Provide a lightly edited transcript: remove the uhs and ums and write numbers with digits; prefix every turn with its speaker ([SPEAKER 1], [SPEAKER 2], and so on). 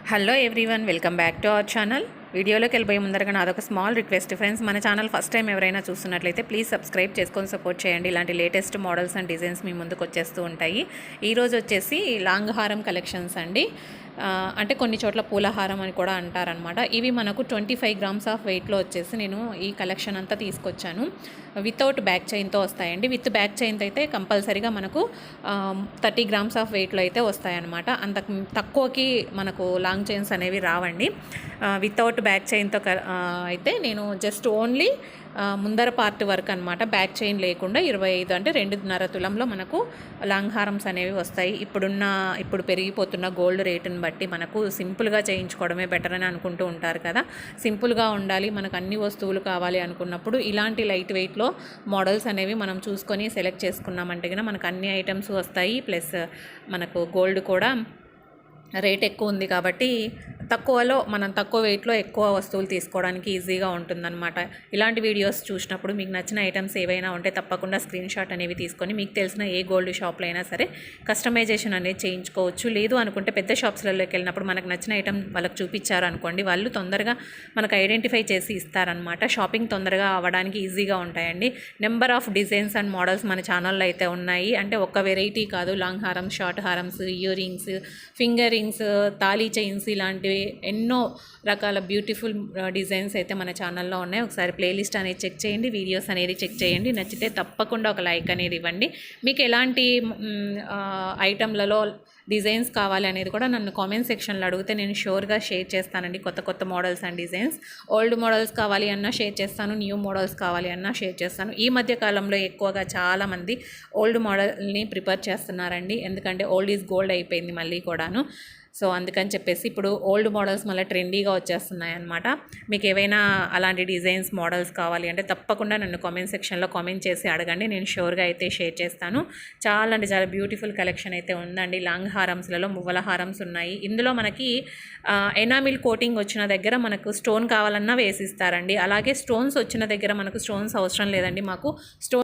[SPEAKER 1] Hello everyone, welcome back to our channel. వీడియోలోకి వెళ్ళిపోయే ముందరగా నాదొక స్మాల్ రిక్వెస్ట్ ఫ్రెండ్స్, మన ఛానల్ ఫస్ట్ టైం ఎవరైనా చూస్తున్నట్లయితే ప్లీజ్ సబ్స్క్రైబ్ చేసుకొని సపోర్ట్ చేయండి. ఇలాంటి లేటెస్ట్ మోడల్స్ అండ్ డిజైన్స్ మీ ముందుకు వచ్చేస్తూ ఉంటాయి. ఈరోజు వచ్చేసి లాంగ్ హారం కలెక్షన్స్ అండి. అంటే కొన్ని చోట్ల పూలహారం అని కూడా అంటారనమాట. ఇవి మనకు 25 గ్రామ్స్ ఆఫ్ వెయిట్లో వచ్చేసి నేను ఈ కలెక్షన్ అంతా తీసుకొచ్చాను. వితౌట్ బ్యాక్ చైన్తో వస్తాయండి. విత్ బ్యాక్ చైన్తో అయితే కంపల్సరీగా మనకు 30 గ్రామ్స్ ఆఫ్ వెయిట్లో అయితే వస్తాయన్నమాట. అంత తక్కువకి మనకు లాంగ్ చైన్స్ అనేవి రావండి. వితౌట్ బ్యాక్ చైన్తో అయితే నేను జస్ట్ ఓన్లీ ముందర పార్ట్ వర్క్ అనమాట, బ్యాక్ చైన్ లేకుండా 25 అంటే 2.5 తులంలో మనకు లాంగ్ హారమ్స్ అనేవి వస్తాయి. ఇప్పుడు పెరిగిపోతున్న గోల్డ్ రేటుని బట్టి మనకు సింపుల్గా చేయించుకోవడమే బెటర్ అని అనుకుంటూ ఉంటారు కదా. సింపుల్గా ఉండాలి, మనకు అన్ని వస్తువులు కావాలి అనుకున్నప్పుడు ఇలాంటి లైట్ వెయిట్లో మోడల్స్ అనేవి మనం చూసుకొని సెలెక్ట్ చేసుకున్నామంటే కనుక మనకు అన్ని ఐటమ్స్ వస్తాయి. ప్లస్ మనకు గోల్డ్ కూడా రేట్ ఎక్కువ ఉంది కాబట్టి మనం తక్కువ వెయిట్లో ఎక్కువ వస్తువులు తీసుకోవడానికి ఈజీగా ఉంటుందన్నమాట. ఇలాంటి వీడియోస్ చూసినప్పుడు మీకు నచ్చిన ఐటమ్స్ ఏవైనా ఉంటే తప్పకుండా స్క్రీన్ షాట్ అనేవి తీసుకొని మీకు తెలిసిన ఏ గోల్డ్ షాప్లో అయినా సరే కస్టమైజేషన్ అనేది చేయించుకోవచ్చు. లేదు అనుకుంటే పెద్ద షాప్స్లలోకి వెళ్ళినప్పుడు మనకు నచ్చిన ఐటమ్ వాళ్ళకి చూపించారు అనుకోండి, వాళ్ళు తొందరగా మనకు ఐడెంటిఫై చేసి ఇస్తారనమాట. షాపింగ్ తొందరగా అవ్వడానికి ఈజీగా ఉంటాయండి. Number of designs and models మన ఛానల్లో అయితే ఉన్నాయి. అంటే ఒక్క వెరైటీ కాదు, లాంగ్ హారమ్స్, షార్ట్ హారమ్స్, ఇయర్ రింగ్స్, ఫింగర్ రింగ్స్, తాళీ చైన్స్, ఇలాంటివి ఎన్నో రకాల బ్యూటిఫుల్ డిజైన్స్ అయితే మన ఛానల్లో ఉన్నాయి. ఒకసారి ప్లేలిస్ట్ అనేది చెక్ చేయండి, వీడియోస్ అనేది చెక్ చేయండి. నచ్చితే తప్పకుండా ఒక లైక్ అనేది ఇవ్వండి. మీకు ఎలాంటి ఐటమ్లలో డిజైన్స్ కావాలి అనేది కూడా నన్ను కామెంట్ సెక్షన్లో అడిగితే నేను షూర్గా షేర్ చేస్తానండి. కొత్త models and designs, old models కావాలి అన్నా షేర్ చేస్తాను, న్యూ మోడల్స్ కావాలి అన్నా షేర్ చేస్తాను. ఈ మధ్య కాలంలో ఎక్కువగా చాలామంది ఓల్డ్ మోడల్ని ప్రిపేర్ చేస్తున్నారండి. ఎందుకంటే ఓల్డ్ ఈజ్ గోల్డ్ అయిపోయింది మళ్ళీ కూడాను. సో అందుకని చెప్పేసి ఇప్పుడు ఓల్డ్ మోడల్స్ మళ్ళీ ట్రెండీగా వచ్చేస్తున్నాయి అనమాట. మీకు ఏవైనా అలాంటి డిజైన్స్, మోడల్స్ కావాలి అంటే తప్పకుండా నన్ను కామెంట్ సెక్షన్లో కామెంట్ చేసి అడగండి, నేను షూర్గా అయితే షేర్ చేస్తాను. చాలా అంటే చాలా బ్యూటిఫుల్ కలెక్షన్ అయితే ఉందండి. లాంగ్ హారమ్స్లలో మువ్వల హారమ్స్ ఉన్నాయి. ఇందులో మనకి ఎనామిల్ కోటింగ్ వచ్చిన దగ్గర మనకు స్టోన్ కావాలన్నా వేసిస్తారండి. అలాగే స్టోన్స్ వచ్చిన దగ్గర మనకు స్టోన్స్ అవసరం లేదండి. మాకు